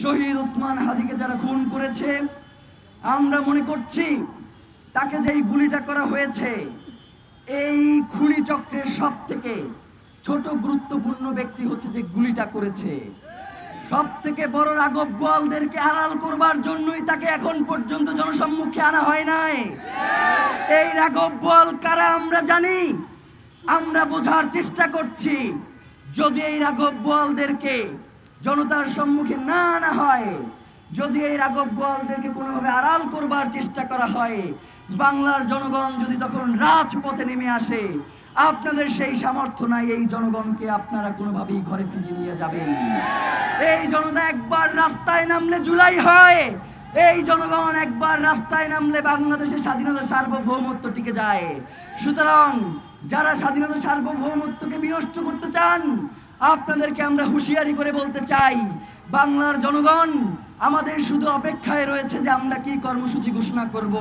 শহীদ ওসমান হাদিকে যারা খুন করেছে, আমরা মনে করছি তাকে যেই গুলিটা করা হয়েছে, এই খুনি চক্রের সব থেকে ছোট গুরুত্বপূর্ণ ব্যক্তি হচ্ছে যে গুলিটা করেছে। সব থেকে বড় রাঘব বোয়ালদেরকে আড়াল করবার জন্যই তাকে এখন পর্যন্ত জনসম্মুখে আনা হয় নাই। এই রাঘব বোয়াল কারা আমরা জানি, আমরা বোঝার চেষ্টা করছি। যদি এই রাঘব বোয়ালদেরকে জনতার সম্মুখে না আনা হয়, যদি এই রাঘব বোয়ালদেরকে কোনোভাবে আড়াল করবার চেষ্টা করা হয়, বাংলার জনগণ যদি তখন রাজপথে নেমে আসে, আপনাদের সেই সামর্থ্য নাই এই জনগণকে আপনারা কোনোভাবেই ঘরে ফিরিয়ে নিয়ে যাবেন। এই জনতা একবার রাস্তায় নামলে জুলাই হয়, এই জনগণ একবার রাস্তায় নামলে বাংলাদেশের স্বাধীনতা সার্বভৌমত্ব টিকে যায়। সুতরাং যারা স্বাধীনতা সার্বভৌমত্বকে বিনষ্ট করতে চান, আপনাদেরকে আমরা হুঁশিয়ারি করে বলতে চাই, বাংলার জনগণ আমাদের শুধু অপেক্ষায় রয়েছে যে আমরা কি কর্মসূচি ঘোষণা করব।